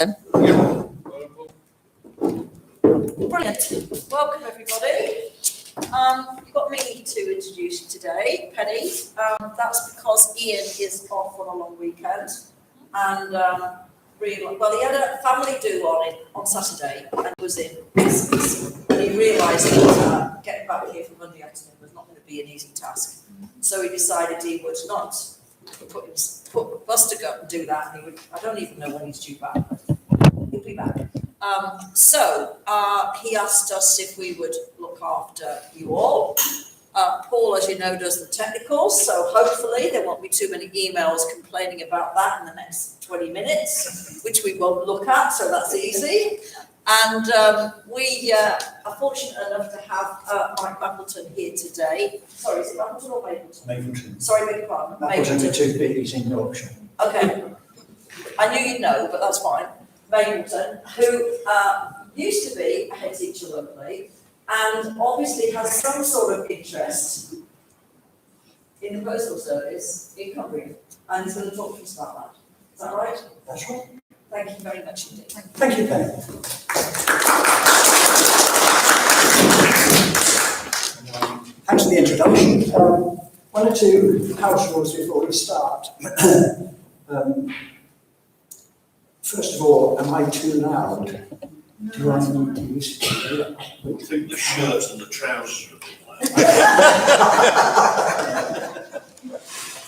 Brilliant. Welcome, everybody. You've got me to introduce you today, Penny. That's because Ian is off on a long weekend. And he had a family do on Saturday and was in business. And he realised that getting back here for Monday afternoon was not going to be an easy task. So he decided he would not put bus to go and do that. And I don't even know when he's due back. He'll be back. So he asked us if we would look after you all. Paul, as you know, does the technicals, so hopefully there won't be too many emails complaining about that in the next 20 minutes, which we won't look at, so that's easy. And we are fortunate enough to have Mike Mapleton here today. Sorry, is it Mapleton or Mapleton? Mapleton. Sorry, beg your pardon. Mapleton are two biggies in Yorkshire. Okay. I knew you'd know, but that's fine. Mapleton, who used to be a head teacher locally, and obviously has some sort of interest in the postal service in Cumbria, and he's going to talk to us about that. Is that right? That's right. Thank you very much indeed. Thank you, Penny. Thanks for the introduction. One or two house rules before we start. First of all, am I too loud? Do I need to use it? I think the shirt and the trousers are a bit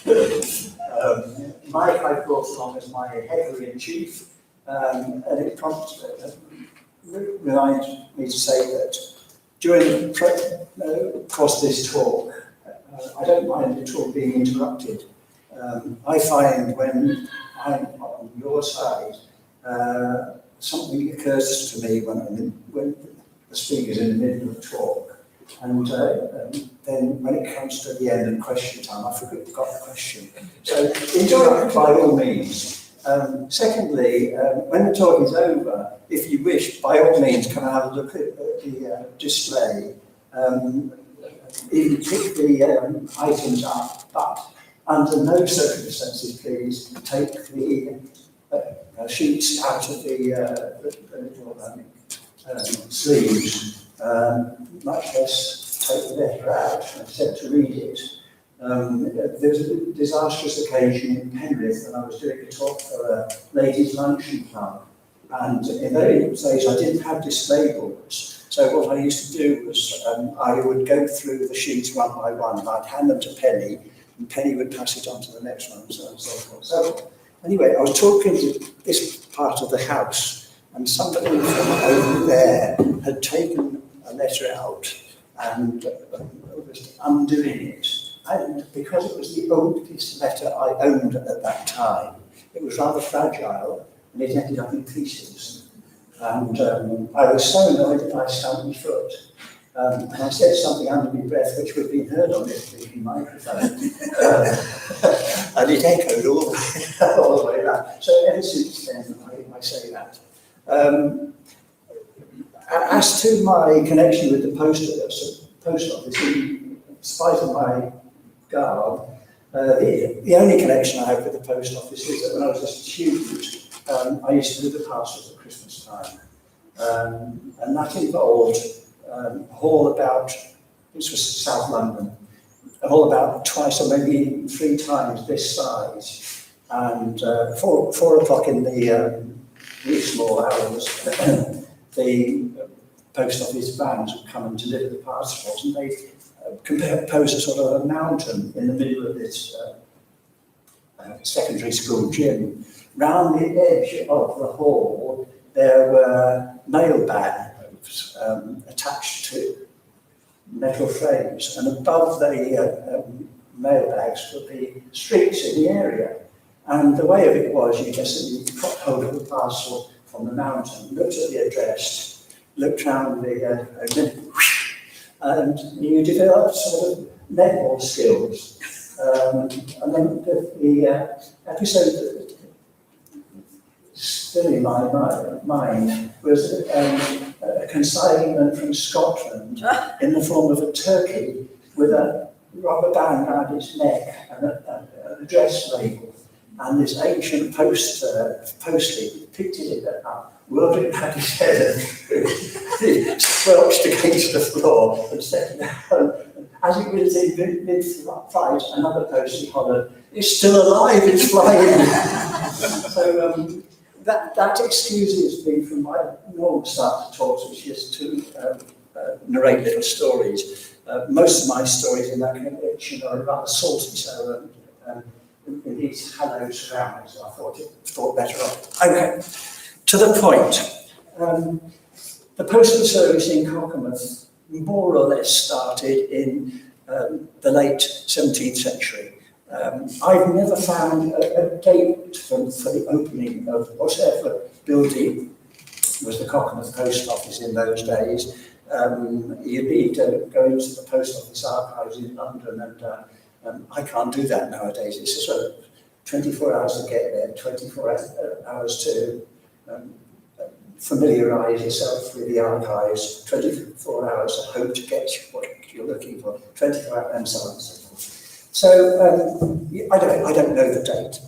loud. Mike I brought along as my header-in-chief, and it reminds me to say that during the course of this talk, I don't mind the talk being interrupted. I find when I'm on your side, something occurs to me when the speaker's in the middle of the talk, and then when it comes to the end and question time, I forgot the question. So interrupt by all means. Secondly, when the talk is over, if you wish, by all means, come and have a look at the display. Even pick the items up, but under no circumstances, please take the sheets out of the little sleeves, much less take the letter out and attempt to read it. There was a disastrous occasion in Penrith when I was doing a talk for a ladies' luncheon club, and in those days I didn't have display boards. So what I used to do was I would go through the sheets one by one, and I'd hand them to Penny, and Penny would pass it on to the next one, so on and so forth. So anyway, I was talking to this part of the house, and somebody from over there had taken a letter out and was undoing it. And because it was the oldest letter I owned at that time, it was rather fragile, and it ended up in pieces. And I was so annoyed that I stamped my foot. And I said something under my breath, which would be heard on this microphone. And it echoed all the way around. So ever since then, I say that. As to my connection with the post office, in spite of my garb, the only connection I have with the post office is that when I was a student, I used to do the parcels at Christmas time. And that involved a hall about, this was South London, a hall about twice or maybe 3 times this size. And 4 o'clock in the really small hours, the post office vans would come and deliver the parcels, and they compose a sort of a mountain in the middle of this secondary school gym. Round the edge of the hall, there were mailbags attached to metal frames, and above the mailbags would be streets in the area. And the way of it was, you just simply got hold of the parcel from the mountain, looked at the address, looked round the and you developed sort of netball skills. And then the episode that still in my mind was a consignment from Scotland in the form of a turkey with a rubber band around its neck and an address label. and this ancient postie picked it up, whirled it round his head, and he squelched against the floor and sat down. And as it was in mid-flight, another postie hollered, "It's still alive, it's flying." So that excuses me from my normal start to talks, which is to narrate little stories. Most of my stories in that connection are rather salty, so in these hallowed surroundings, I thought better of. Okay, to the point. The postal service in Cockermouth more or less started in the late 17th century. I've never found a date for the opening of whatever building was the Cockermouth Post Office in those days. You need to go into the Post Office archives in London, and I can't do that nowadays. It's a sort of 24 hours to get there, 24 hours to familiarise yourself with the archives, 24 hours to hope to get what you're looking for, 24 hours, and so on and so forth. So I don't know the date.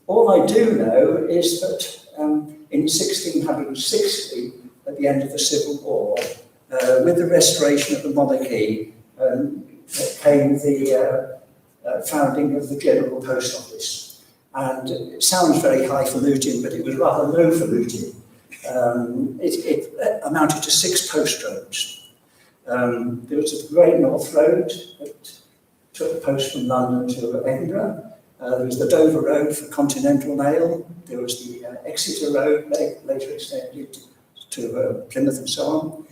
All I do know is that in 1660, at the end of the Civil War, with the restoration of the monarchy, came the founding of the General Post Office. And it sounds very highfalutin, but it was rather lowfalutin. It amounted to 6 post roads. There was a Great North Road that took the post from London to Edinburgh. There was the Dover Road for Continental Mail. There was the Exeter Road, later extended to Plymouth and so on,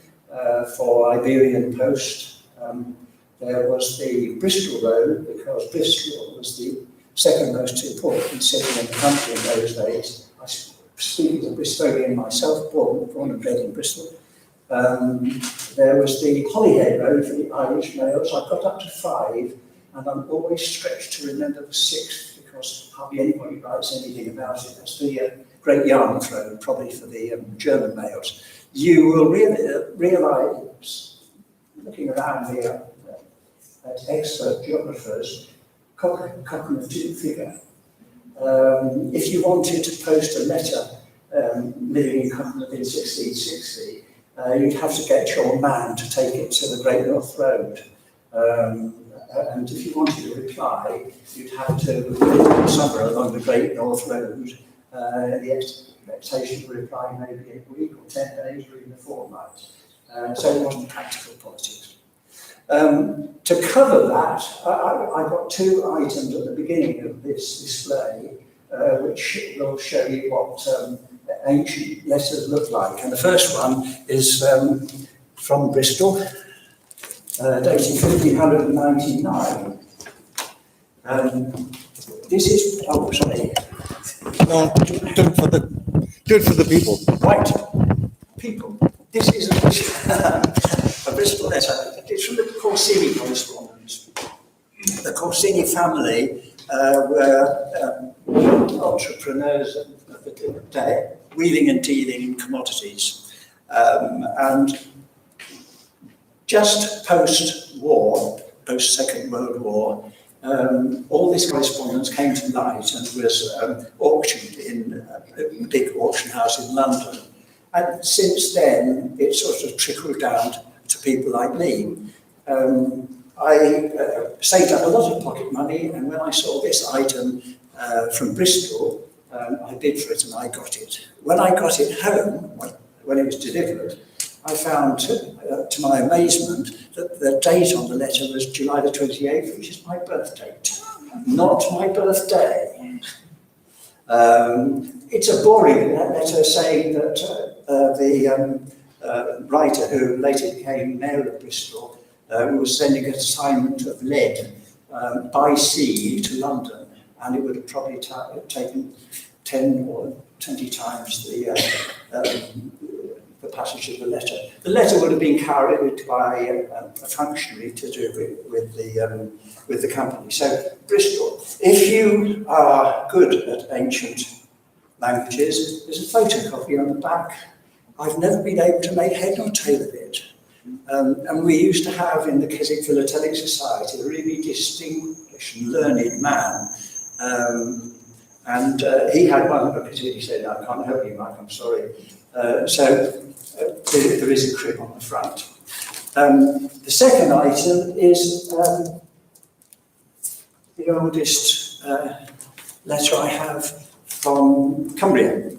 for Iberian Post. There was the Bristol Road, because Bristol was the second most important city in the country in those days. I speak as a Bristolian myself, born and bred in Bristol. There was the Holyhead Road for the Irish mails. I got up to 5, and I'm always stretched to remember the 6th, because hardly anybody writes anything about it. That's the Great Yarmouth Road, probably for the German mails. You will realise, looking around here at expert geographers, Cockermouth didn't figure. If you wanted to post a letter living in Cockermouth in 1660, you'd have to get your man to take it to the Great North Road. And if you wanted a reply, you'd have to live somewhere along the Great North Road. The expectation of reply maybe a week or 10 days or even a fortnight. So it wasn't practical politics. To cover that, I got 2 items at the beginning of this display, which will show you what ancient letters look like. And the first one is from Bristol, dating 1599. This is, oh, sorry. No, do it for the people. Right, people. This is a Bristol letter. It's from the Corsini correspondence. The Corsini family were entrepreneurs of the day, wheeling and dealing in commodities. And just post-war, post-Second World War, all this correspondence came to light and was auctioned in a big auction house in London. And since then, it sort of trickled down to people like me. I saved up a lot of pocket money, and when I saw this item from Bristol, I bid for it and I got it. When I got it home, when it was delivered, I found, to my amazement, that the date on the letter was July the 28th, which is my birth date, not my birthday. It's a boring letter saying that the writer who later became mayor of Bristol was sending an assignment of lead by sea to London, and it would have probably taken 10 or 20 times the passage of the letter. The letter would have been carried by a functionary to do with the company. So Bristol, if you are good at ancient languages, there's a photocopy on the back. I've never been able to make head or tail of it. And we used to have in the Keswick Philatelic Society a really distinguished and learned man He had one, because he said, "I can't help you, Mike, I'm sorry." There is a crib on the front. The second item is the oldest letter I have from Cumbria.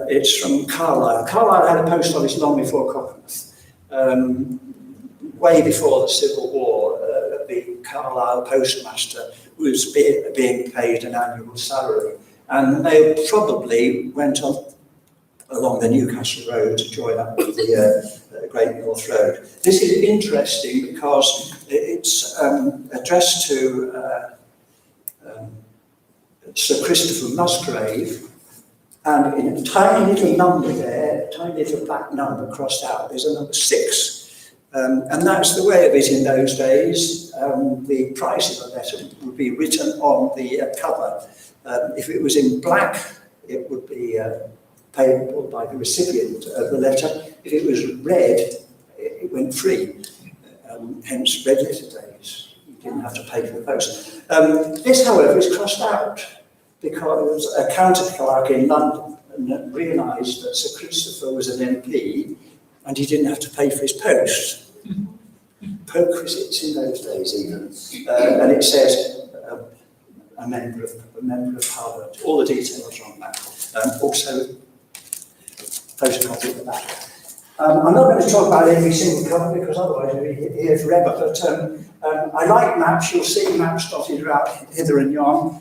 It's from Carlisle. Carlisle had a post office long before Cockermouth. Way before the Civil War, the Carlisle postmaster was being paid an annual salary. And they probably went on along the Newcastle Road to join up with the Great North Road. This is interesting because it's addressed to Sir Christopher Musgrave, and in a tiny little number there, a tiny little black number crossed out, there's a number 6. And that's the way of it in those days. The price of a letter would be written on the cover. If it was in black, it would be payable by the recipient of the letter. If it was red, it went free. Hence red letter days. You didn't have to pay for the post. This, however, is crossed out because a counter clerk in London realised that Sir Christopher was an MP and he didn't have to pay for his post. Perquisites in those days even. And it says a member of Parliament. All the details are on that. Also, photocopy at the back. I'm not going to talk about every single colour because otherwise we'll be here forever, but I like maps. You'll see maps dotted around hither and yon.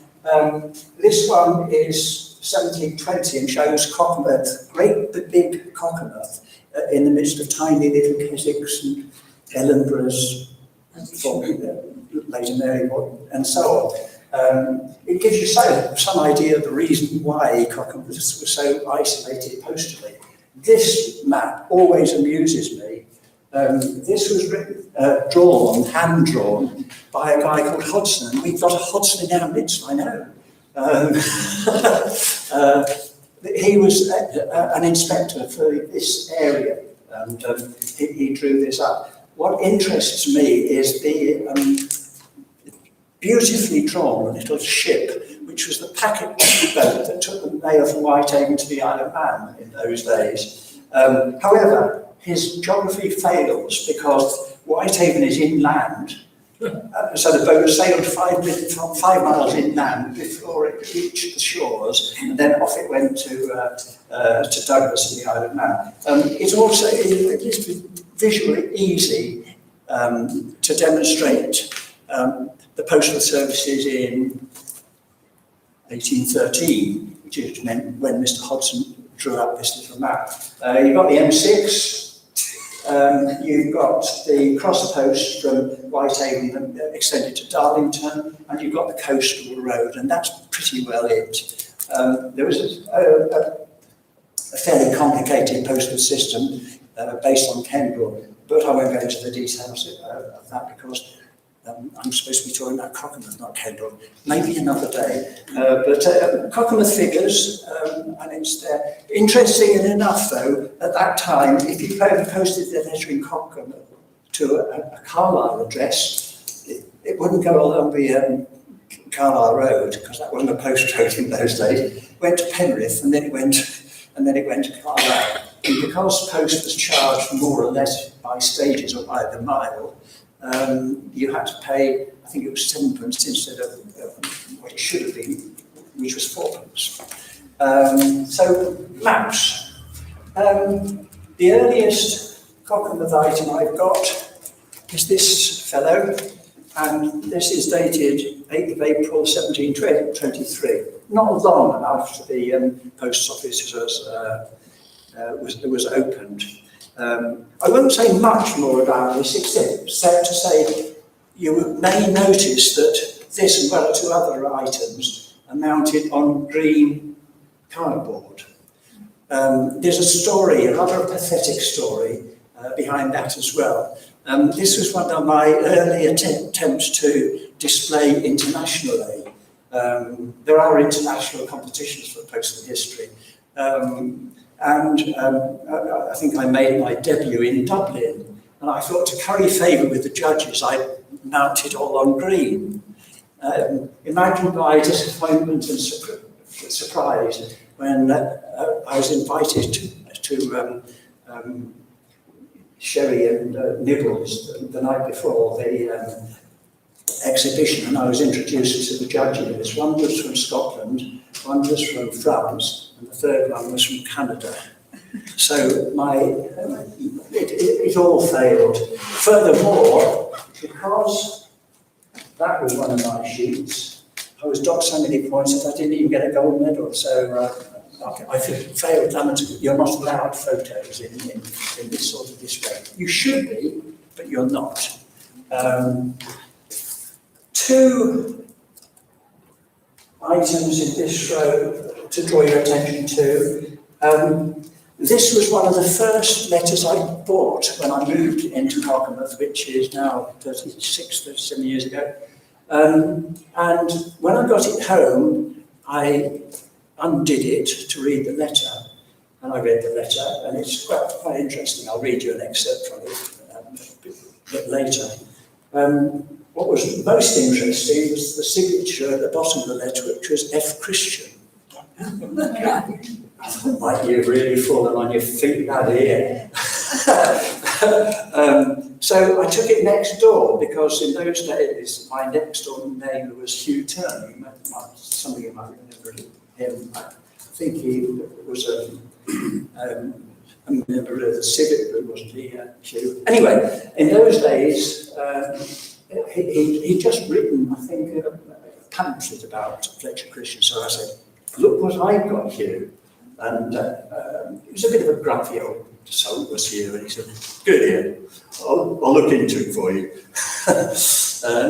This one is 1720 and shows Cockermouth, great big Cockermouth, in the midst of tiny little Kessicks and Ellenboroughs, later Maryborough, and so on. It gives you some idea of the reason why Cockermouth was so isolated postally. This map always amuses me. This was hand-drawn by a guy called Hodgson, and we've got a Hodgson in our midst, I know. He was an inspector for this area, and he drew this up. What interests me is the beautifully drawn little ship, which was the packet boat that took the mail from Whitehaven to the Isle of Man in those days. However, his geography fails because Whitehaven is inland, so the boat sailed 5 miles inland before it reached the shores, and then off it went to Douglas in the Isle of Man. It's also it is visually easy to demonstrate the postal services in 1813, which is when Mr. Hodgson drew up this little map. You've got the M6. You've got the cross post from Whitehaven extended to Darlington, and you've got the coastal road, and that's pretty well it. There was a fairly complicated postal system based on Kendal, but I won't go into the details of that because I'm supposed to be talking about Cockermouth, not Kendal, maybe another day. But Cockermouth figures, and it's there. Interesting enough, though, at that time, if you posted the letter in Cockermouth to a Carlisle address, it wouldn't go along the Carlisle Road, because that wasn't a post road in those days. It went to Penrith, and then it went to Carlisle. And because post was charged more or less by stages or by the mile, you had to pay, I think it was 7p instead of what it should have been, which was 4p. So, maps. The earliest Cockermouth item I've got is this fellow, and this is dated 8th of April 1723. Not long after the post office was opened. I won't say much more about this, except to say you may notice that this, as well as 2 other items, are mounted on green cardboard. There's a story, a rather pathetic story, behind that as well. This was one of my early attempts to display internationally. There are international competitions for postal history. I think I made my debut in Dublin, and I thought to curry favour with the judges, I mounted all on green. Imagine my disappointment and surprise when I was invited to Sherry and Nibbles the night before the exhibition, and I was introduced to the judges. One was from Scotland, one was from France, and the third one was from Canada. So it all failed. Furthermore, because that was one of my sheets, I was docked so many points that I didn't even get a gold medal. So I failed amateur. You're not allowed photos in this sort of display. You should be, but you're not. Two items in this row to draw your attention to. This was one of the first letters I bought when I moved into Cockermouth, which is now 37 years ago. And when I got it home, I undid it to read the letter. And I read the letter, and it's quite interesting. I'll read you an excerpt from it a bit later. What was most interesting was the signature at the bottom of the letter, which was F. Christian. Like you've really fallen on your feet that here. So I took it next door because in those days my next door neighbour was Hugh Turner. Some of you might remember him. I think he was a member of the civic group, wasn't he, Hugh? Anyway, in those days he'd just written, I think, a pamphlet about Fletcher Christian. So I said, look what I've got, Hugh. And it was a bit of a grumpy old soul was here, and he said, good, Ian, I'll look into it for you.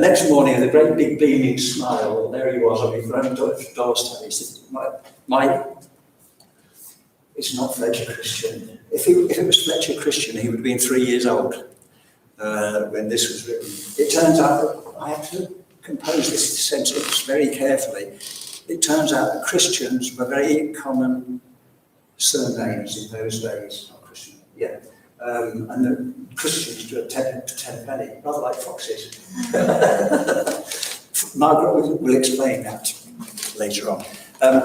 Next morning, with a great big beaming smile, there he was on his front doorstep. He said, Mike, it's not Fletcher Christian. If it was Fletcher Christian, he would have been 3 years old when this was written. It turns out that I had to compose this sentence very carefully. It turns out that Christians were very common surnames in those days. Not Christian, yeah. And the Christians to a tenpenny, rather like foxes. Margaret will explain that later on.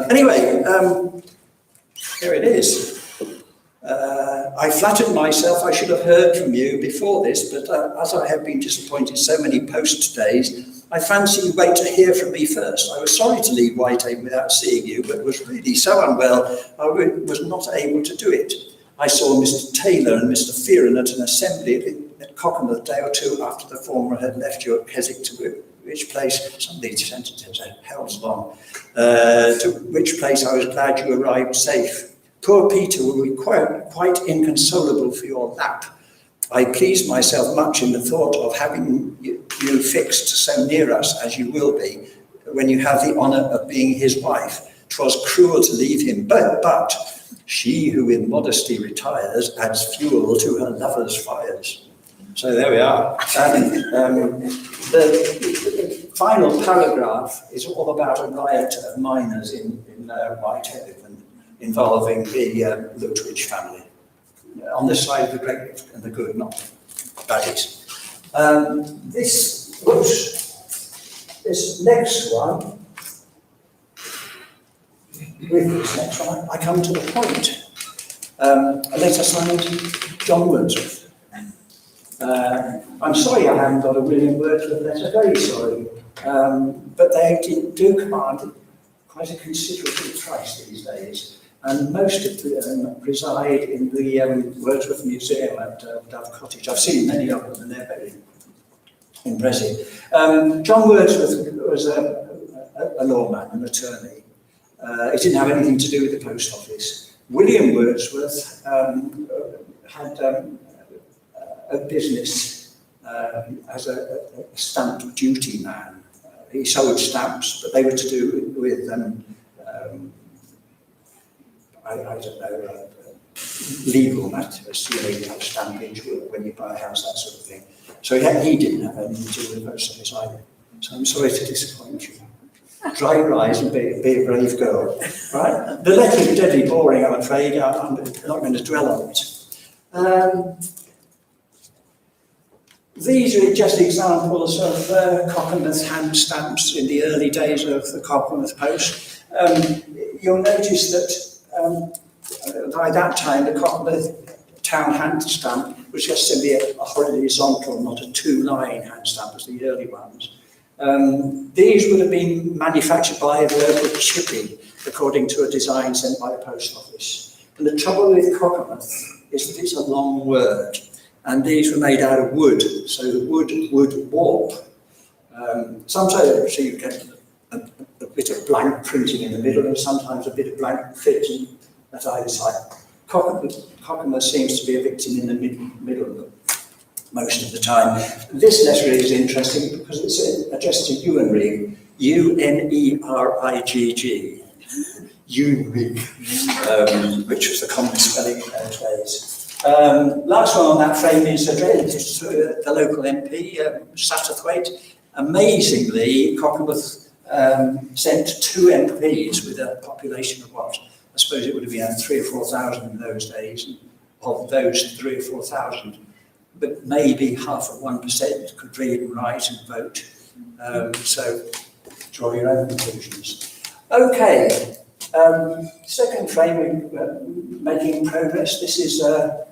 Anyway, here it is. I flattered myself I should have heard from you before this, but as I have been disappointed so many post days, I fancy you wait to hear from me first. I was sorry to leave Whitehaven without seeing you, but was really so unwell I was not able to do it. I saw Mr. Taylor and Mr. Fearon at an assembly at Cockermouth a day or two after the former had left you at Keswick, to which place, somebody sent it to hell's long, to which place I was glad you arrived safe. Poor Peter will be quite inconsolable for your lap. I pleased myself much in the thought of having you fixed so near us as you will be when you have the honour of being his wife. 'Twas cruel to leave him, but she who in modesty retires adds fuel to her lover's fires. So there we are. The final paragraph is all about a riot of miners in Whitehaven involving the Lutwidge family. On the side of the great and the good, not baddies. This next one, with this next one, I come to the point. A letter signed John Wordsworth. I'm sorry I haven't got a William Wordsworth letter, very sorry. But they do command quite a considerable price these days. And most of them reside in the Wordsworth Museum at Dove Cottage. I've seen many of them, and they're very impressive. John Wordsworth was a lawman, an attorney. It didn't have anything to do with the post office. William Wordsworth had a business as a stamp duty man. He sold stamps, but they were to do with I don't know, legal matters, you have stampage when you buy a house, that sort of thing. So he didn't have anything to do with the post office either. So I'm sorry to disappoint you. Dry your eyes and be a brave girl. Right? The letter is deadly boring, I'm afraid. I'm not going to dwell on it. These are just examples of Cockermouth hand stamps in the early days of the Cockermouth Post. You'll notice that by that time the Cockermouth town hand stamp was just simply a horizontal, not a two-line hand stamp as the early ones. These would have been manufactured by the local chippy, according to a design sent by the post office. And the trouble with Cockermouth is that it's a long word, and these were made out of wood, so the wood would warp. Sometimes you get a bit of blank printing in the middle, and sometimes a bit of blank printing at either side. Cockermouth seems to be a victim in the middle most of the time. This letter is interesting because it's addressed to Uenrig, U-N-E-R-I-G-G, Uenrig, which was the common spelling in those days. Last one on that frame is addressed to the local MP, Satterthwaite. Amazingly, Cockermouth sent 2 MPs with a population of what? I suppose it would have been 3,000 or 4,000 in those days. And of those 3,000 or 4,000, but maybe 0.5% could read and write and vote. So draw your own conclusions. Okay, second frame, making progress. This is a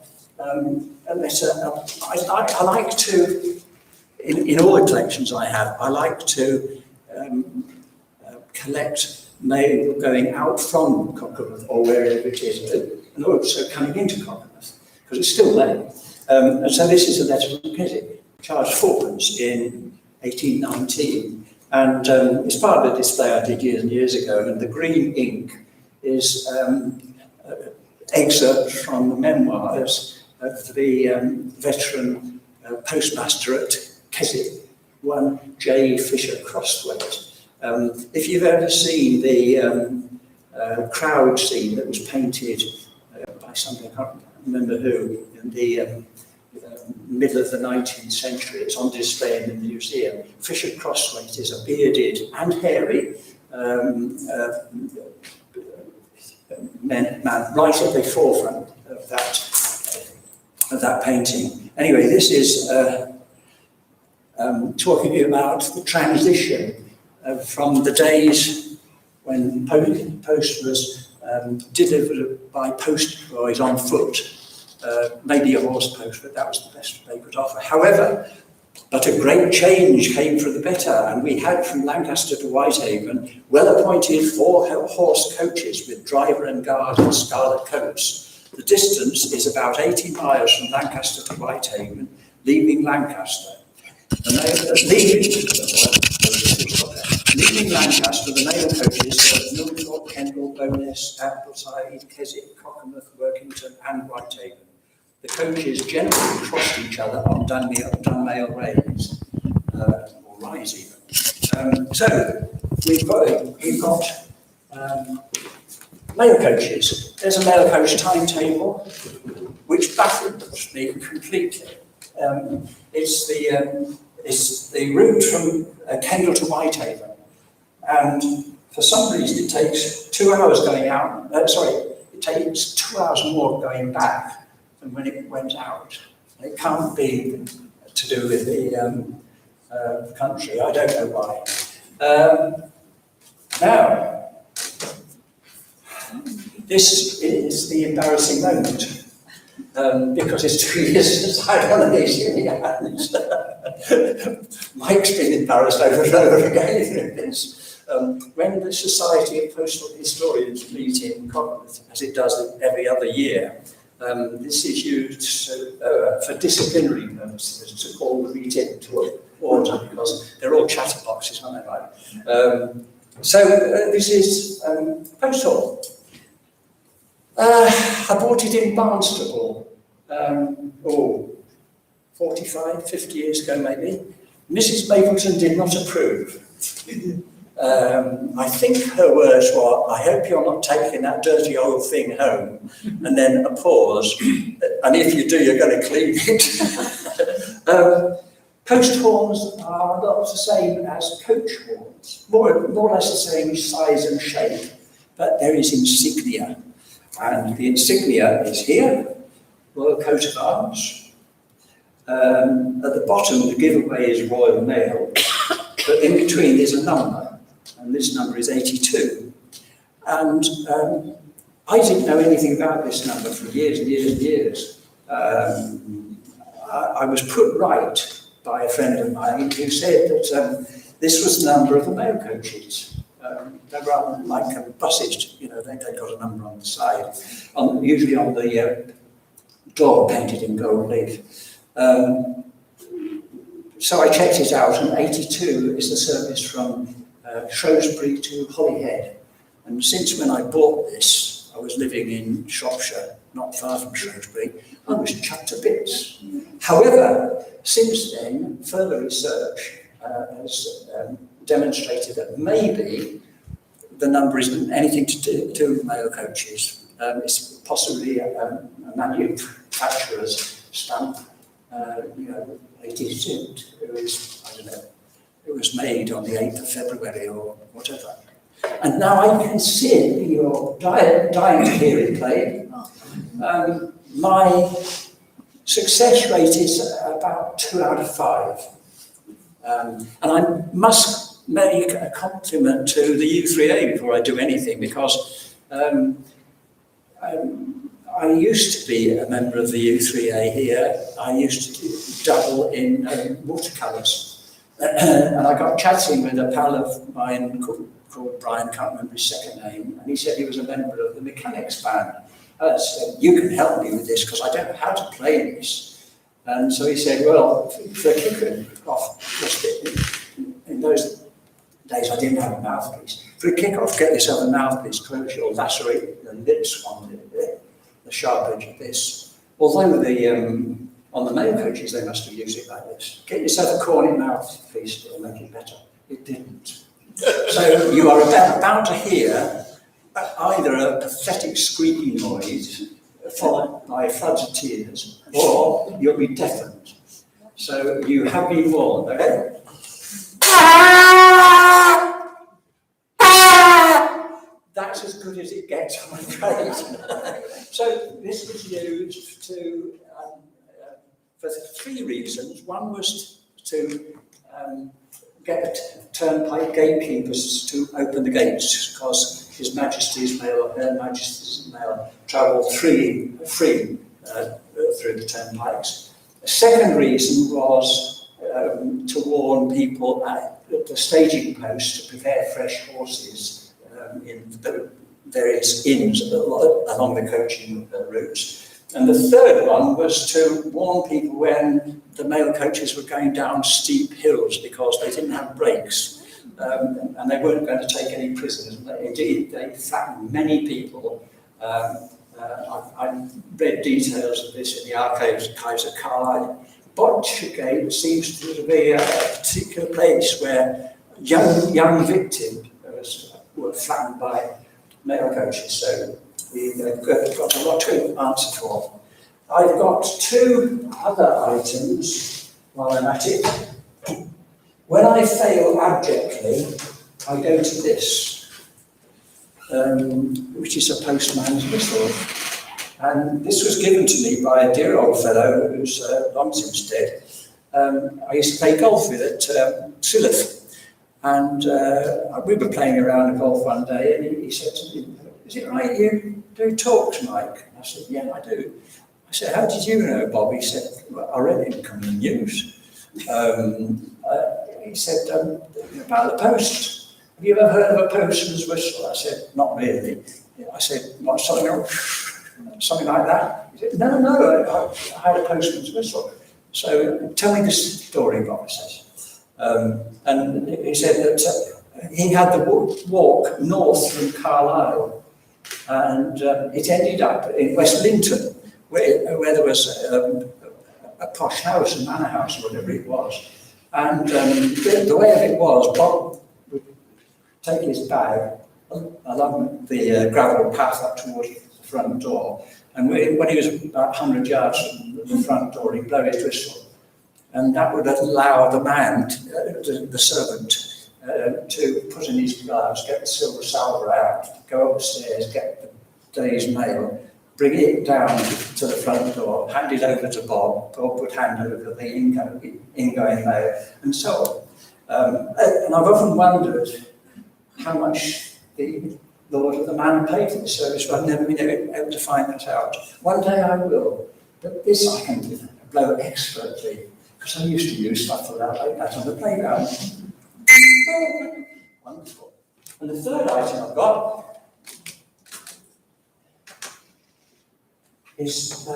letter. I like to, in all the collections I have, I like to collect mail going out from Cockermouth or wherever it is, and also coming into Cockermouth, because it's still there. And so this is a letter from Keswick, charged 4pence in 1819, and it's part of a display I did years and years ago, and the green ink is excerpts from the memoirs of the veteran postmaster at Keswick, one J. Fisher Crosswaite. If you've ever seen the crowd scene that was painted by somebody, I can't remember who, in the middle of the 19th century, it's on display in the museum. Fisher Crosswaite is a bearded and hairy man right at the forefront of that painting. Anyway, this is talking about the transition from the days when post was delivered by post boys on foot, maybe a horse post, but that was the best they could offer. However, but a great change came for the better, and we had from Lancaster to Whitehaven well-appointed 4-horse coaches with driver and guard in scarlet coats. The distance is about 80 miles from Lancaster to Whitehaven, leaving Lancaster. Leaving Lancaster, the mail coaches served Milford, Kendal, Bowness, Ambleside, Keswick, Cockermouth, Workington and Whitehaven. The coaches generally crossed each other on Dunmail Rails, or Rise even. So we've got mail coaches. There's a mail coach timetable which baffles me completely. It's the route from Kendal to Whitehaven, and for some reason it takes 2 hours going out. It takes 2 hours more going back than when it went out. It can't be to do with the country. I don't know why. Now, this is the embarrassing moment. Because it's 2 years since I had one of these in the hands. Mike's been embarrassed over and over again. When the Society of Postal Historians meet in Cockermouth, as it does every other year, this is used for disciplinary purposes to call the meeting to order, because they're all chatterboxes, aren't they, right? This is Post Hall. I bought it in Barnstable, 45, 50 years ago maybe. Mrs. Mapleton did not approve. I think her words were, "I hope you're not taking that dirty old thing home," and then a pause, "and if you do, you're going to clean it." Post horns are not the same as coach horns, more or less the same size and shape, but there is insignia. And the insignia is here, Royal Coat of Arms. At the bottom, the giveaway is Royal Mail, but in between there's a number, and this number is 82. And I didn't know anything about this number for years and years and years. I was put right by a friend of mine who said that this was the number of the mail coaches. They were like buses, you know, they got a number on the side, usually on the door painted in gold leaf. So I checked it out, and 82 is the service from Shrewsbury to Holyhead. And since when I bought this, I was living in Shropshire, not far from Shrewsbury, I was chucked to bits. However, since then, further research has demonstrated that maybe the number isn't anything to do with mail coaches. It's possibly a manufacturer's stamp. 82. It was, I don't know, it was made on the 8th of February or whatever. And now I can see you're dying to hear it played. My success rate is about 2 out of 5. And I must make a compliment to the U3A before I do anything, because I used to be a member of the U3A here. I used to dabble in watercolours. And I got chatting with a pal of mine called Brian, can't remember his second name, and he said he was a member of the mechanics band. I said, you can help me with this because I don't know how to play this. And so he said, well, for a kick-off, in those days I didn't have a mouthpiece. For a kick-off, get yourself a mouthpiece, close your lacerate the lips on the sharp edge of this. Although on the mail coaches they must have used it like this. Get yourself a corny mouthpiece, it'll make it better. It didn't. So you are about to hear either a pathetic squeaky noise followed by floods of tears, or you'll be deafened. So you have been warned, okay? That's as good as it gets, I'm afraid. So this was used to, for 3 reasons. One was to get turnpike gatekeepers to open the gates, because His Majesty's Mail or Her Majesty's Mail travelled free through the turnpikes. The second reason was to warn people at the staging post to prepare fresh horses in the various inns along the coaching routes. And the third one was to warn people when the mail coaches were going down steep hills because they didn't have brakes, and they weren't going to take any prisoners. Indeed, they flattened many people. I've read details of this in the archives of Carlisle. Bodgergate seems to be a particular place where young victims were flattened by mail coaches. So we've got a lot to answer for. I've got 2 other items while I'm at it. When I fail abjectly, I go to this, which is a postman's whistle. And this was given to me by a dear old fellow who's long since dead. I used to play golf with at Silliff. And we were playing around the golf one day, and he said to me, "Is it right you do talks, Mike?" And I said, "Yeah, I do." I said, "How did you know, Bob?" He said, "Well, I read it in the news." He said, "About the post. Have you ever heard of a postman's whistle?" I said, "Not really." I said, "What, something like that?" He said, No, I had a postman's whistle. So tell me this story, Bob says. And he said that he had the walk north from Carlisle, and it ended up in West Linton, where there was a posh house, a manor house, or whatever it was. And the way of it was, Bob would take his bag along the gravel path up towards the front door, and when he was about 100 yards from the front door, he'd blow his whistle. And that would allow the man, the servant, to put in his gloves, get the silver salver out, go upstairs, get the day's mail, bring it down to the front door, hand it over to Bob, Bob would hand over the ingoing mail, and so on. And I've often wondered how much the Lord of the Man paid for the service, but I've never been able to find that out. One day I will, but this I can blow expertly, because I used to use stuff like that on the playground. Wonderful. And the third item I've got is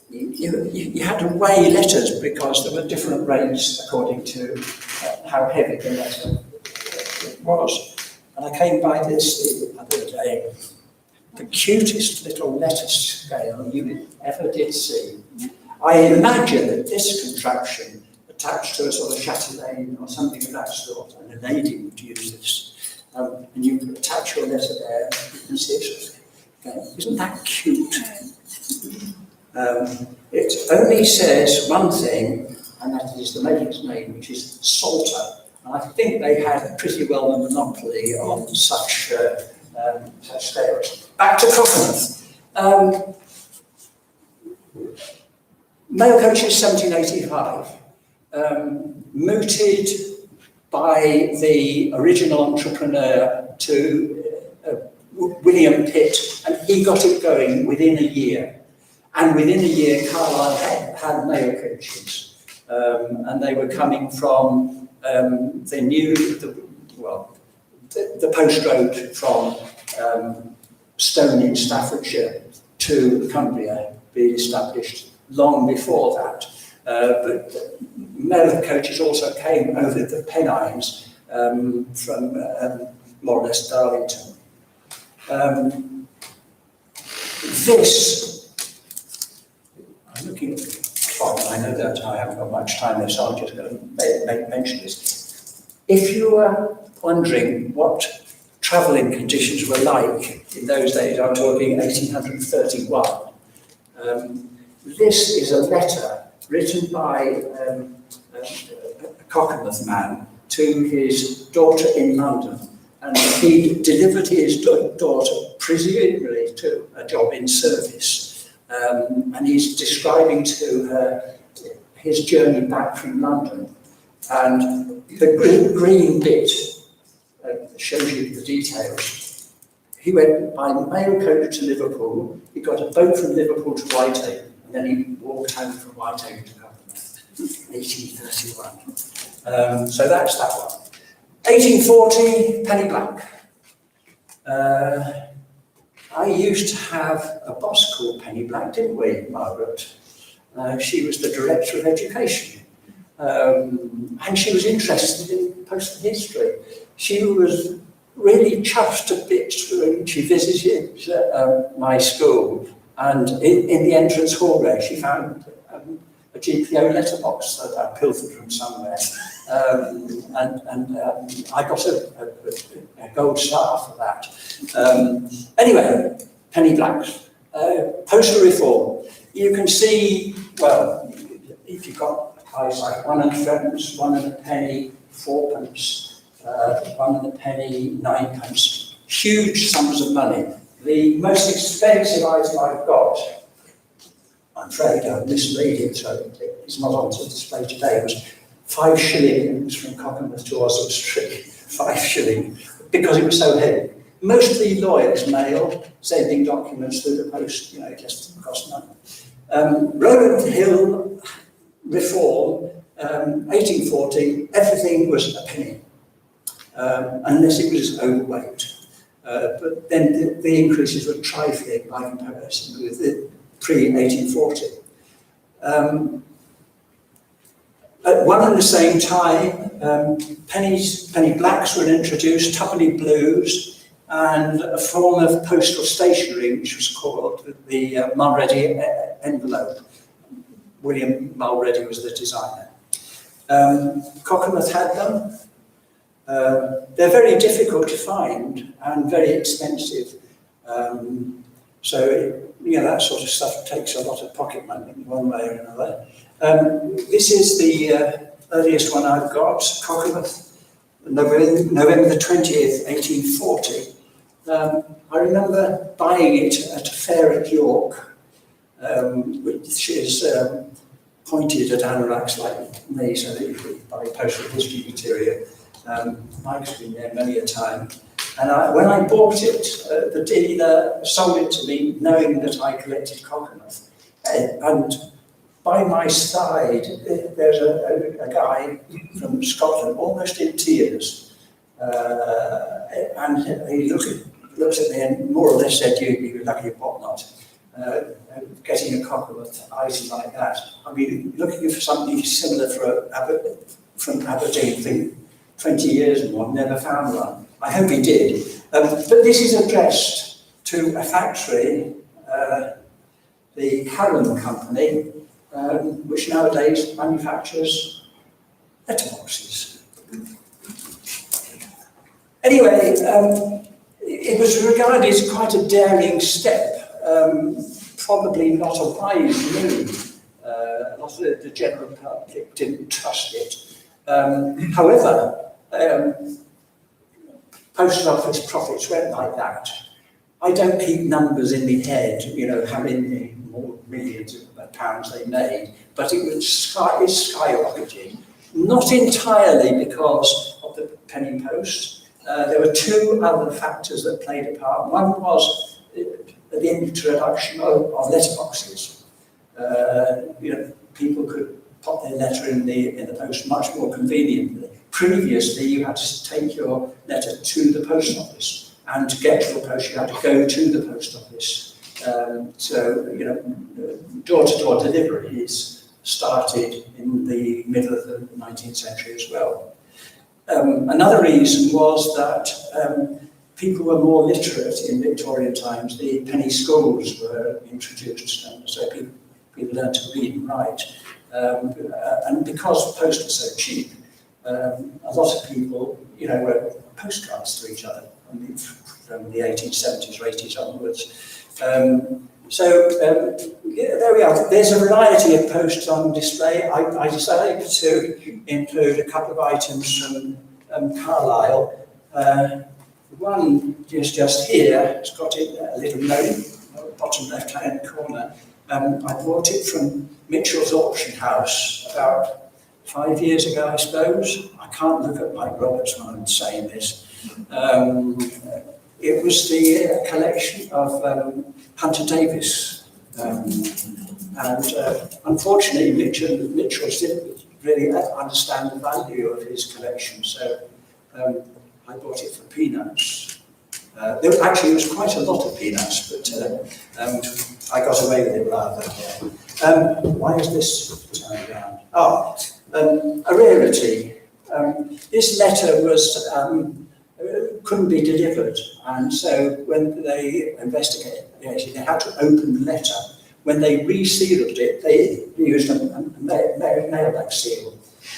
you had to weigh letters because there were different rates according to how heavy the letter was. And I came by this the other day, the cutest little letter scale you ever did see. I imagine that this contraption attached to a sort of chatelaine or something of that sort, and a lady would use this. And you could attach your letter there, you can see it. Okay. Isn't that cute? It only says one thing, and that is the maker's name, which is Salter. And I think they had a pretty well a monopoly on such scales. Back to Cockermouth. Mail coaches 1785, mooted by the original entrepreneur to William Pitt, and he got it going within a year. And within a year, Carlisle had mail coaches, and they were coming from the post road from Stone in Staffordshire to Cumbria, being established long before that. But mail coaches also came over the Pennines from more or less Darlington. I'm looking at the clock, I know that I haven't got much time left, so I'm just going to mention this. If you are wondering what travelling conditions were like in those days, I'm talking 1831, this is a letter written by a Cockermouth man to his daughter in London. And he delivered his daughter presumably to a job in service. And he's describing to her his journey back from London. And the green bit shows you the details. He went by mail coach to Liverpool. He got a boat from Liverpool to Whitehaven, and then he walked home from Whitehaven to Cockermouth, 1831. So that's that one. 1840, penny black. I used to have a boss called Penny Black, didn't we, Margaret? She was the Director of Education. And she was interested in postal history. She was really chuffed to bits when she visited my school. And in the entrance hallway, she found a GPO letterbox that I pilfered from somewhere. And I got a gold star for that. Anyway, penny blacks. Postal reform. You can see, well, if you've got eyesight, 1 and 3pence, 1 and a penny, 4pence, 1 and a penny, 9pence. Huge sums of money. The most expensive item I've got, I'm afraid I've misread it, so it's not on display today, was 5 shillings from Cockermouth to Oswald Street, 5 shillings, because it was so heavy. Mostly lawyers' mail, sending documents through the post, it just didn't cost money. Rowland Hill reform, 1840, everything was a penny, unless it was overweight. But then the increases were trifling by comparison with the pre-1840. At one and the same time, penny blacks were introduced, twopenny blues, and a form of postal stationery which was called the Mulready envelope. William Mulready was the designer. Cockermouth had them. They're very difficult to find and very expensive. So, that sort of stuff takes a lot of pocket money in one way or another. This is the earliest one I've got, Cockermouth, November the 20th, 1840. I remember buying it at a fair at York, which is pointed at anoraks like me, so that you could buy postal history material. Mike's been there many a time. And when I bought it, the dealer sold it to me knowing that I collected coconut. And by my side, there's a guy from Scotland, almost in tears. And he looks at me and more or less said, you're lucky whatnot. Getting a coconut item like that. I mean, looking for something similar from Aberdeen for 20 years and more, never found one. I hope he did. But this is addressed to a factory, the Curran Company, which nowadays manufactures letterboxes. Anyway, it was regarded as quite a daring step, probably not a wise move. A lot of the general public didn't trust it. However, post office profits went like that. I don't keep numbers in my head, you know, how many more millions of pounds they made, but it's skyrocketing. Not entirely because of the penny post. There were two other factors that played a part. One was the introduction of letterboxes. You know, people could pop their letter in the post much more conveniently. Previously, you had to take your letter to the post office, and to get your post, you had to go to the post office. So, you know, door-to-door deliveries started in the middle of the 19th century as well. Another reason was that people were more literate in Victorian times. The penny schools were introduced, and so people learned to read and write. And because post was so cheap, a lot of people, you know, wrote postcards to each other from the 1870s or 80s onwards. Yeah, there we are. There's a variety of posts on display. I decided to include a couple of items from Carlisle. One is just here. It's got a little note on the bottom left-hand corner. I bought it from Mitchell's Auction House about 5 years ago, I suppose. I can't look at Mike Roberts when I'm saying this. It was the collection of Hunter Davis. And unfortunately, Mitchell's didn't really understand the value of his collection, so I bought it for peanuts. Actually, it was quite a lot of peanuts, but I got away with it rather. Why is this turned around? A rarity. This letter was couldn't be delivered, and so when they investigated, they had to open the letter. When they resealed it, they used a mailbag seal,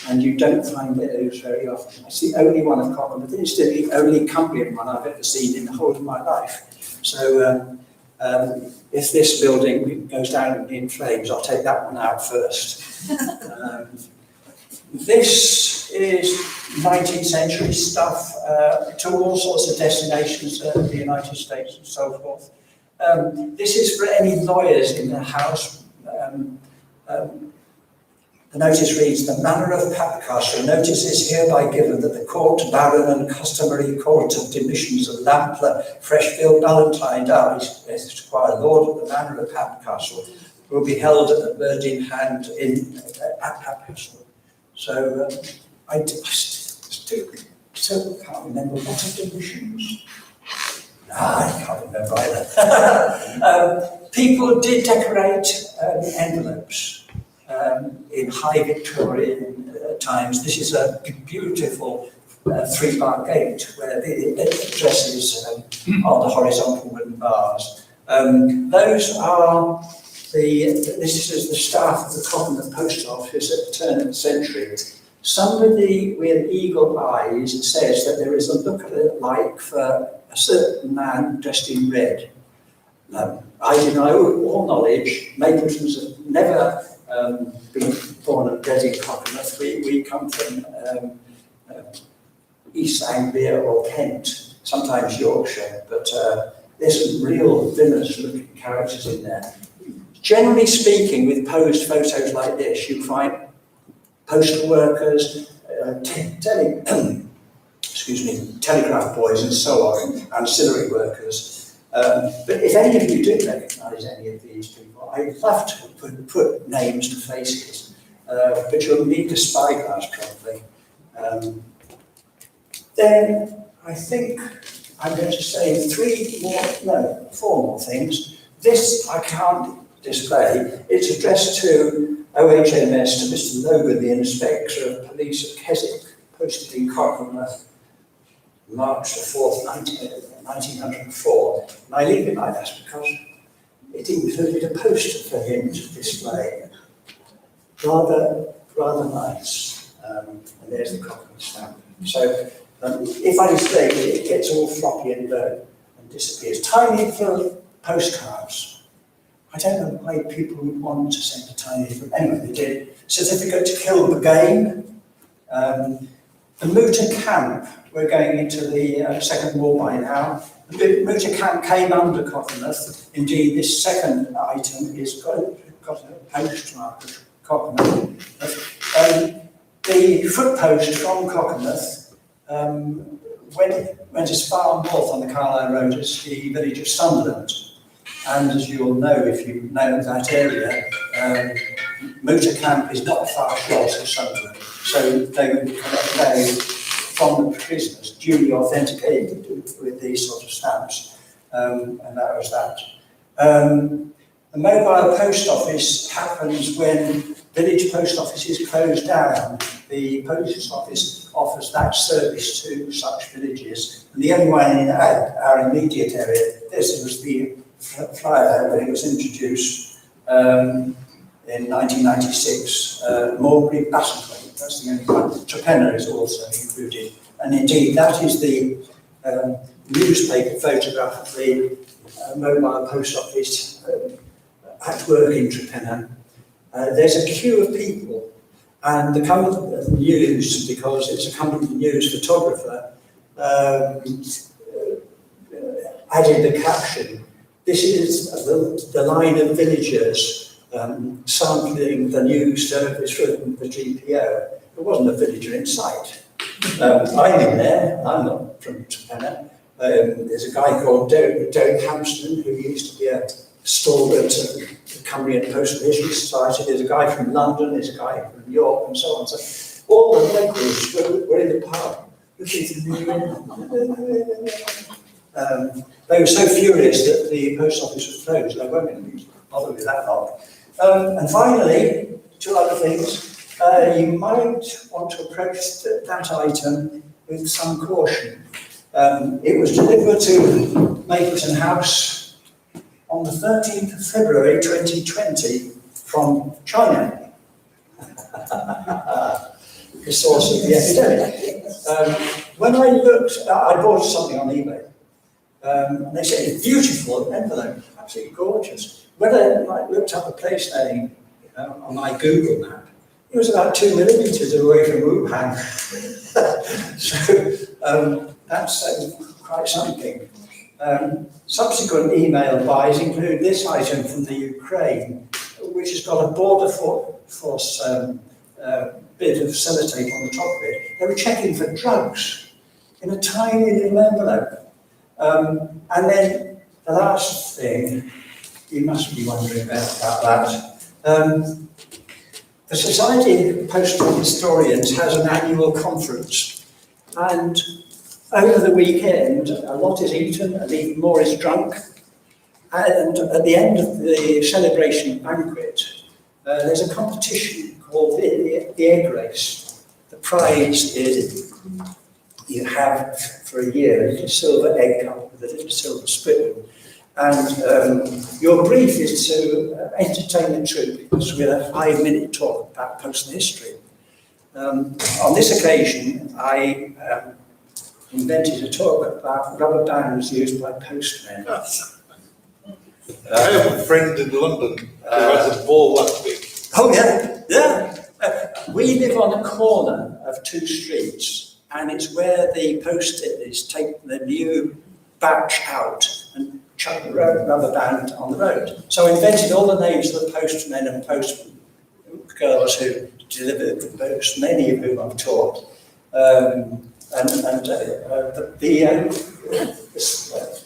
and you don't find those very often. It's the only one of Cochrane, but it's the only Cumbrian one I've ever seen in the whole of my life. So if this building goes down in flames, I'll take that one out first. This is 19th century stuff to all sorts of destinations in the United States and so forth. This is for any lawyers in the house. The notice reads, the manor of Papcastle notice is hereby given that the court, baron and customary court of dimissions of Lampler, Freshfield, Ballantyne, Derby, Esquire, Lord of the manor of Papcastle, will be held at the bird in hand at Papcastle. So I still can't remember what are dimissions. I can't remember either. People did decorate envelopes in high Victorian times. This is a beautiful three-bar gate where the addresses are the horizontal wooden bars. Those are this is the staff of the Cochrane Post Office at the turn of the century. Somebody with eagle eyes says that there is a look-alike for a certain man dressed in red. I deny all knowledge. Mapletons have never been born and bred in Cochrane. We come from East Anglia or Kent. sometimes Yorkshire, but there's some real villainous-looking characters in there. Generally speaking, with posed photos like this, you find postal workers, telegraph boys and so on, ancillary workers. But if any of you do recognise any of these people, I'd love to put names to faces, but you'll need a spyglass probably. Then I think I'm going to say four more things. This I can't display. It's addressed to OHMS, to Mr. Logan, the Inspector of Police of Keswick, posted in Cockermouth, March the 4th, 1904. And I leave it like that because it included a poster for him to display. Rather nice. And there's the Cockermouth stamp. So if I display it, it gets all floppy and disappears. Tiny little postcards. I don't know why people would want to send a tiny little, anyway, they did. Certificate to kill the game. The Mooter camp, we're going into the Second War by now. The Mooter camp came under Cockermouth. Indeed, this second item is got a postmark of Cockermouth. The footpost from Cockermouth went as far north on the Carlisle Road as the village of Sunderland. And as you'll know if you know that area, Mooter camp is not far short of Sunderland. So they would collect those from the prisoners, duly authenticated with these sort of stamps. And that was that. The mobile post office happens when village post offices close down. The post office offers that service to such villages. And the only one in our immediate area, this was the flyer when it was introduced in 1996, Morbury Battenplate, that's the only one. Trepenna is also included. And indeed, that is the newspaper photograph of the mobile post office at work in Trepenna. There's a queue of people, and the Cumberland News, because it's a Cumberland News photographer, added the caption. This is the line of villagers sampling the news service from the GPO. There wasn't a villager in sight. I'm in there, I'm not from Trepenna. There's a guy called Derek Hampston, who used to be a stalwart of the Cumbria Postal History Society. There's a guy from London, there's a guy from York, and so on. So all the locals were in the pub looking to the they were so furious that the post office was closed. They weren't going to be bothered with that long. And finally, two other things. You might want to approach that item with some caution. It was delivered to Mapleton House on the 13th of February 2020 from China. The source of the epidemic. When I looked, I bought something on eBay. And they said it's beautiful envelope, absolutely gorgeous. When I looked up a place name on my Google map, it was about 2 millimeters away from Wuhan. So that's quite something. Subsequent email buys include this item from the Ukraine, which has got a border force bit of sellotape on the top of it. They were checking for drugs in a tiny little envelope. And then the last thing, you must be wondering about that. The Society of Postal Historians has an annual conference, and over the weekend, a lot is eaten and even more is drunk. And at the end of the celebration banquet, there's a competition called the egg race. The prize is you have for a year a little silver egg cup with a little silver spoon. And your brief is to entertain the troupe because we have a 5-minute talk about postal history. On this occasion, I invented a talk about rubber bands used by postmen. I have a friend in London who has a ball that big. Oh yeah, yeah. We live on a corner of 2 streets, and it's where the post-it take the new batch out and chuck the rubber band on the road. So I invented all the names of the postmen and postgirls who delivered the post, many of whom I've taught. The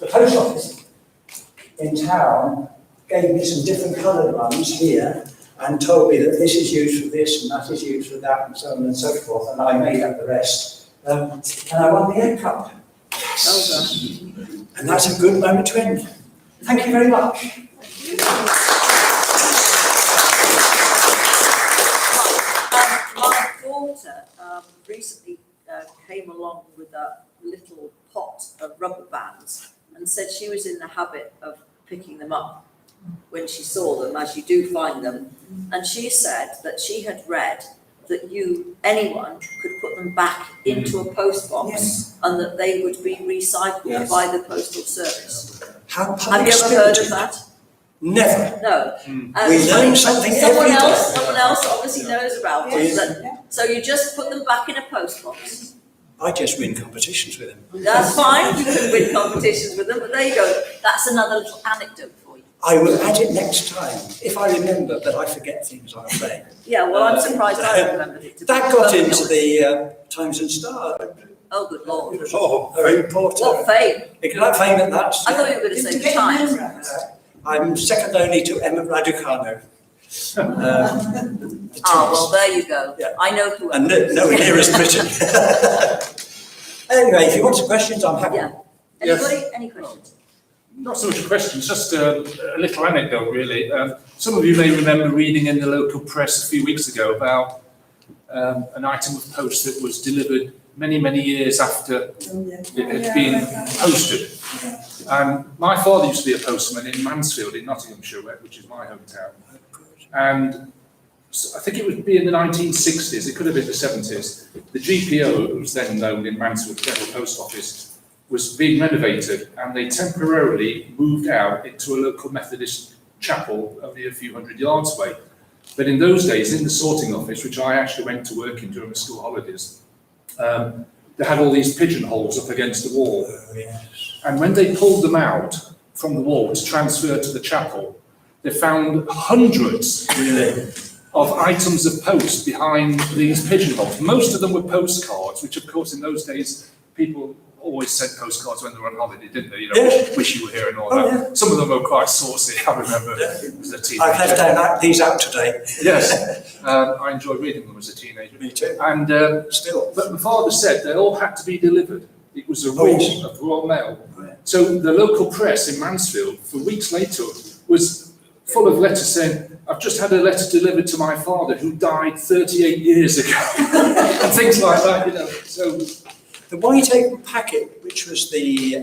post office in town gave me some different coloured ones here and told me that this is used for this and that is used for that and so on and so forth, and I made up the rest. And I won the egg cup. Yes. And that's a good moment to end. Thank you very much. My daughter recently came along with a little pot of rubber bands and said she was in the habit of picking them up when she saw them, as you do find them. And she said that she had read that anyone could put them back into a post box and that they would be recycled by the postal service. Have you ever heard of that? Never. No. We learn something every day. Someone else obviously knows about it. So you just put them back in a post box. I just win competitions with them. That's fine, you can win competitions with them, but there you go. That's another little anecdote for you. I will add it next time, if I remember, but I forget things, I'm afraid. Yeah, well, I'm surprised I remembered it. That got into the Times and Star. Oh, good Lord. Very important. What fame? Because that fame at that. I thought you were going to say the Times. I'm second only to Emma Raducanu. Well, there you go. Yeah. I know who. And nowhere near as pretty. Anyway, if you want some questions, I'm happy. Yeah. Anybody? Any questions? Not so much questions, just a little anecdote, really. Some of you may remember reading in the local press a few weeks ago about an item of post that was delivered many, many years after it had been posted. And my father used to be a postman in Mansfield in Nottinghamshire, which is my hometown. And I think it would be in the 1960s, it could have been the 70s. The GPO, it was then known in Mansfield, General Post Office, was being renovated, and they temporarily moved out into a local Methodist chapel only a few hundred yards away. But in those days, in the sorting office, which I actually went to work in during the school holidays, they had all these pigeonholes up against the wall. Oh, yes. And when they pulled them out from the wall to transfer to the chapel, they found hundreds of items of post behind these pigeonholes. Most of them were postcards, which of course in those days people always sent postcards when they were on holiday, didn't they? You know, Yeah. wish you were here and all Oh, that. yeah. Some of them were quite saucy, I remember as a teenager. I've left these out today. Yes, I enjoyed reading them as a teenager. Me too. And Still. but my father said they all had to be delivered. It was a Oh, rule yes. of Royal Mail. Right. So the local press in Mansfield, for weeks later, was full of letters saying, I've just had a letter delivered to my father who died 38 years ago. And things like that, you know. So The White Apron Packet, which was the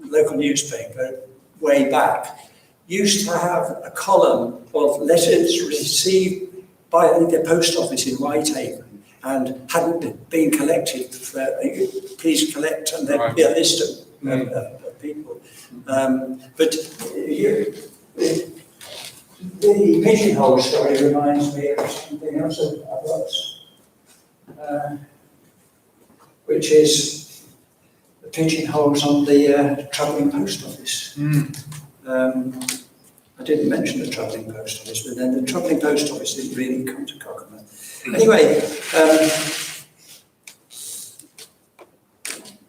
local newspaper way back, used to have a column of letters received by the post office in White Apron and hadn't been collected. Please collect, and there'd be a list of people. But the pigeonhole story reminds me of something else I've got. Which is the pigeonholes on the travelling post office. I didn't mention the travelling post office, but then the travelling post office didn't really come to Cockermouth. Anyway,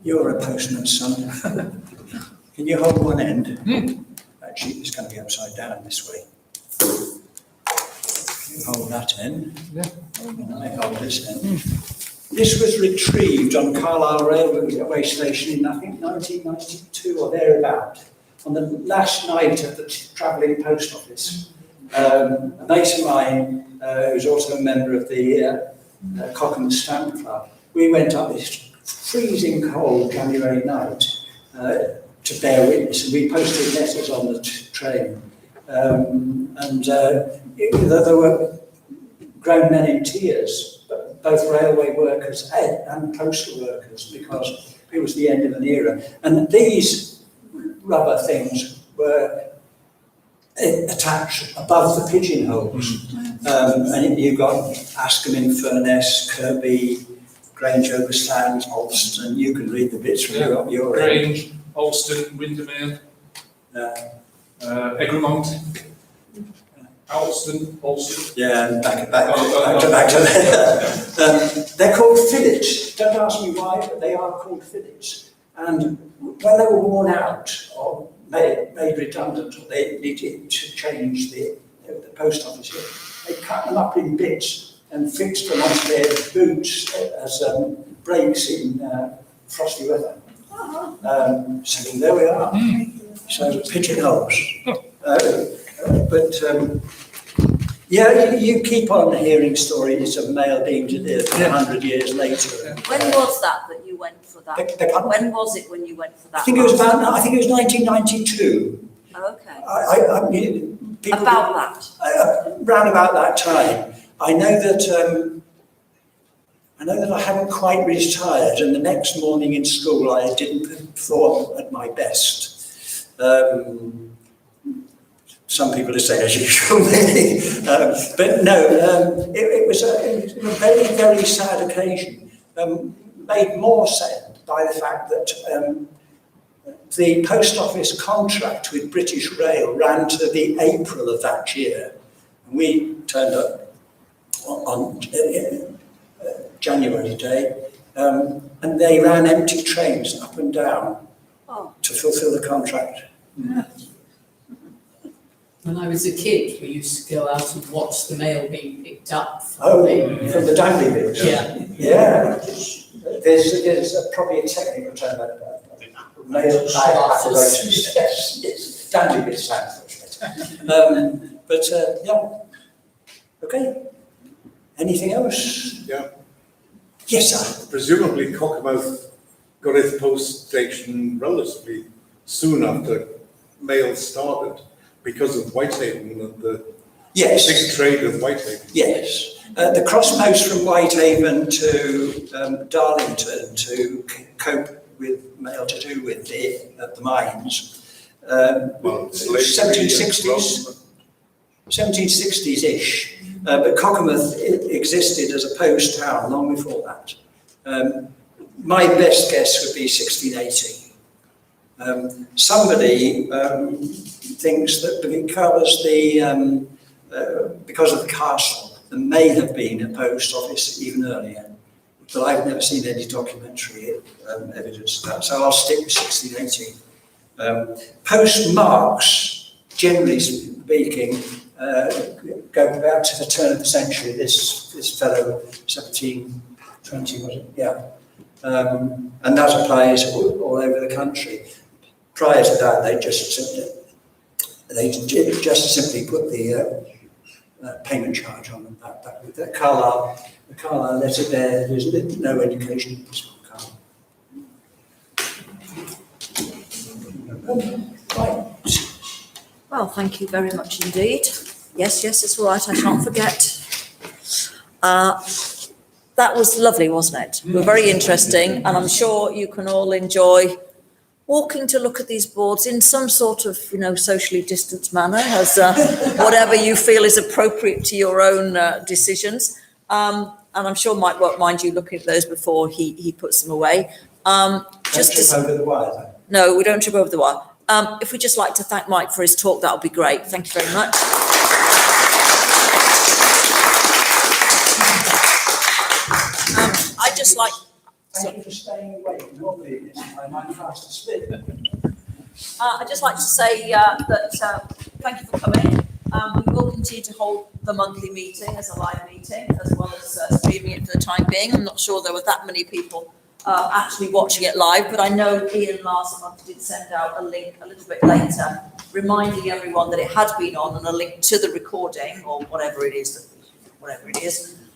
you're a postman's son. Can you hold one end? Actually, it's going to be upside down this way. You hold that end. Yeah. And I hold this end. This was retrieved on Carlisle Railway Station in, I think, 1992 or thereabout, on the last night of the travelling post office. A mate of mine, who's also a member of the Cockermouth Stamp Club, we went up this freezing cold January night to bear witness, and we posted letters on the train. There were grown men in tears, both railway workers and postal workers, because it was the end of an era. And these rubber things were attached above the pigeonholes. And you've got Ascombe in Furness, Kirby, Grange Overstand, Alston, you can read the bits from your end. Grange, Alston, Windermere, Egremont, Alston. Yeah, and back to that. They're called fillets. Don't ask me why, but they are called fillets. And when they were worn out or made redundant, or they needed to change the post office here, they cut them up in bits and fixed them onto their boots as brakes in frosty weather. So there we are. So pigeonholes. But yeah, you keep on hearing stories of male being delivered 100 years later. When was that you went for that? When was it when you went for that? I think it was 1992. Okay. I mean, people, About that. Round about that time. I know that I hadn't quite retired, and the next morning in school I didn't perform at my best. Some people are saying as usual, but no, it was a very, very sad occasion. Made more sad by the fact that the post office contract with British Rail ran to the April of that year. And we turned up on January day, and they ran empty trains up and down to fulfil the contract. Yeah. When I was a kid, we used to go out and watch the mail being picked up. From the Danby bits? Yeah. Yeah. There's probably a technical term, mail apparatus. Yes. Danby bits sounds but yeah. Okay. Anything else? Yeah. Yes, sir. Presumably Cockermouth got its post station relatively soon after mail started because of Whitehaven and the big trade of Whitehaven. Yes. The cross post from Whitehaven to Darlington to cope with mail to do with the mines. 1760s-ish. But Cockermouth existed as a post town long before that. My best guess would be 1680. Somebody thinks that because of the castle, there may have been a post office even earlier, but I've never seen any documentary evidence of that, so I'll stick with 1680. Postmarks, generally speaking, go back to the turn of the century. This fellow, 1720, was it? Yeah. And that applies all over the country. Prior to that, they just simply put the payment charge on them. The Carlisle letter there, there's no indication of this one. Right. Well, thank you very much indeed. Yes, it's all right, I shan't forget. That was lovely, wasn't it? Very interesting, and I'm sure you can all enjoy walking to look at these boards in some sort of, socially distanced manner, as whatever you feel is appropriate to your own decisions. And I'm sure Mike won't mind you looking at those before he puts them away. Just trip over the wire, though. No, we don't trip over the wire. If we'd just like to thank Mike for his talk, that would be great. Thank you very much. I'd just like... Thank you for staying awake. Normally this time I'm fast asleep. I'd just like to say that thank you for coming. We will continue to hold the monthly meeting as a live meeting, as well as streaming it for the time being. I'm not sure there were that many people actually watching it live, but I know Ian last month did send out a link a little bit later, reminding everyone that it had been on, and a link to the recording, or whatever it is.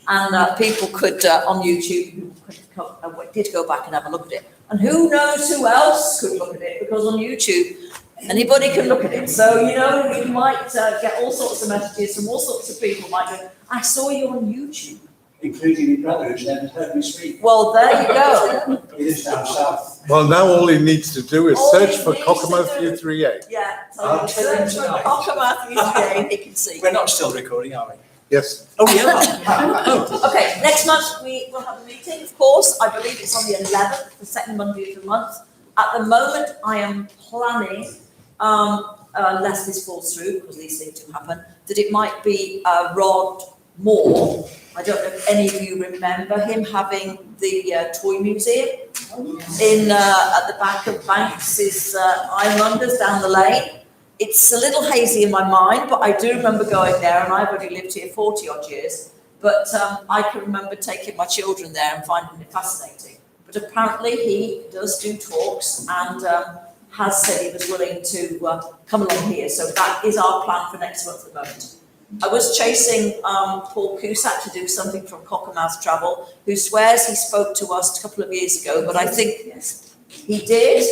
And people could, on YouTube, did go back and have a look at it. And who knows who else could look at it, because on YouTube, anybody can look at it. So, you might get all sorts of messages from all sorts of people. Might go, I saw you on YouTube. Including your brother, who's never heard me speak. Well, there you go. He lives down south. Well, now all he needs to do is All search he for needs Cockermouth to do- U38. Yeah, so I'll you tell him search for tonight. Cockermouth U38, he can see. We're not still recording, are we? Yes. Oh, yeah. Okay, next month we will have a meeting, of course. I believe it's on the 11th, the second Monday of the month. At the moment, I am planning, unless this falls through, because these things do happen, that it might be Rod Moore. I don't know if any of you remember him having the toy museum in at the back of Banks' Islanders down the lane. It's a little hazy in my mind, but I do remember going there, and I've only lived here 40 odd years. But I can remember taking my children there and finding it fascinating. But apparently he does do talks and has said he was willing to come along here. So that is our plan for next month at the moment. I was chasing Paul Cusack to do something from Cockermouth Travel, who swears he spoke to us a couple of years ago, but I think he did,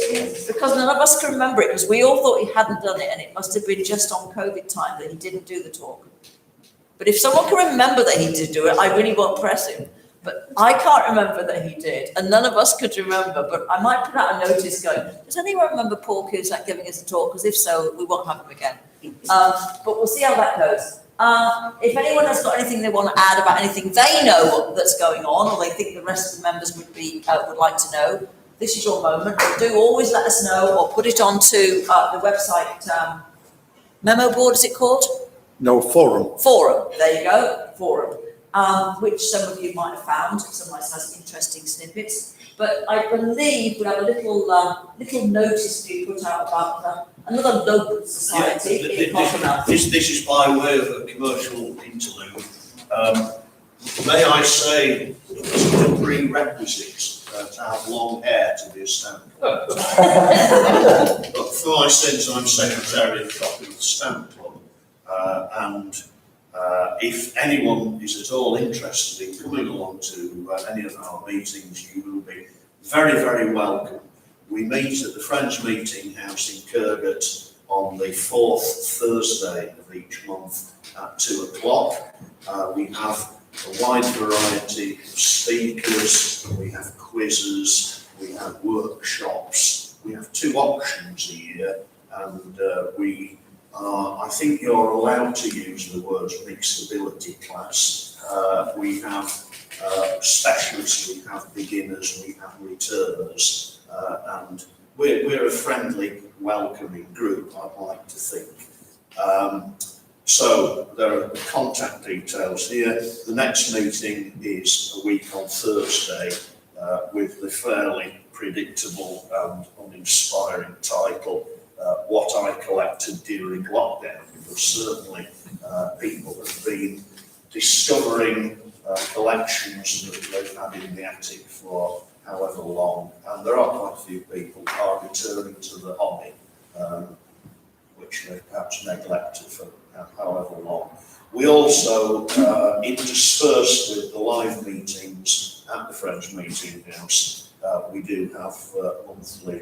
because none of us can remember it, because we all thought he hadn't done it, and it must have been just on COVID time that he didn't do the talk. But if someone can remember that he did do it, I really won't press him. But I can't remember that he did, and none of us could remember, but I might put out a notice going, does anyone remember Paul Cusack giving us a talk? Because if so, we won't have him again. But we'll see how that goes. If anyone has got anything they want to add about anything they know that's going on, or they think the rest of the members would like to know, this is your moment. Do always let us know, or put it onto the website memo board, is it called? No, forum. Forum, there you go, forum, which some of you might have found. Some might have interesting snippets. But I believe we have a little notice to be put out about another local society in Cockermouth. This is by way of a commercial interlude. May I say it's a prerequisite to have long hair to be a stamp club. But for my sins, I'm secretary of the Cockermouth Stamp Club, and if anyone is at all interested in coming along to any of our meetings, you will be very, very welcome. We meet at the Friends Meeting House in Kirgate on the 4th Thursday of each month at 2 o'clock. We have a wide variety of speakers, we have quizzes, we have workshops, we have 2 auctions a year, and I think you're allowed to use the words mixed ability class. We have specialists, we have beginners, we have returners, and we're a friendly, welcoming group, I'd like to think. So there are contact details here. The next meeting is a week on Thursday with the fairly predictable and uninspiring title, What I Collected During Lockdown, because certainly people have been discovering collections that they've had in the attic for however long, and there are quite a few people who are returning to the hobby, which they've perhaps neglected for however long. We also, interspersed with the live meetings at the Friends Meeting House, we do have monthly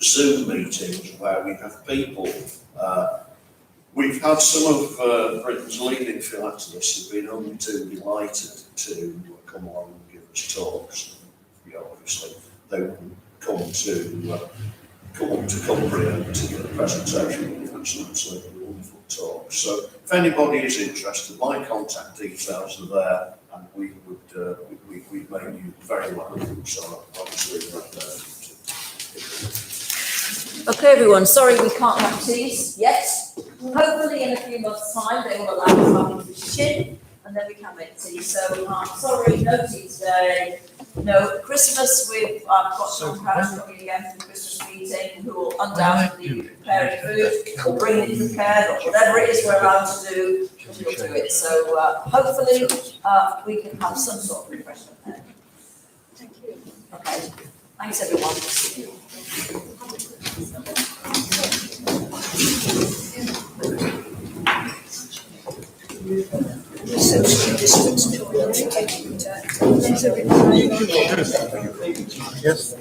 Zoom meetings where we have people. We've had some of Britain's leading philatelists who've been only too delighted to come along and give us talks. Obviously, they wouldn't come to Cumbria to give a presentation. We've had some absolutely wonderful talks. So, if anybody is interested, my contact details are there, and we'd make you very welcome. So, obviously, right there. Okay, everyone, sorry we can't have teas yet. Hopefully in a few months' time they will allow us having chin, and then we can make tea. So sorry, no tea today. No, Christmas, we've got some crowds coming again for the Christmas meeting who will undoubtedly be preparing food or bringing it prepared or whatever it is we're allowed to do, we'll do it. So hopefully we can have some sort of refreshment there. Thank you. Okay, thanks everyone. Yes.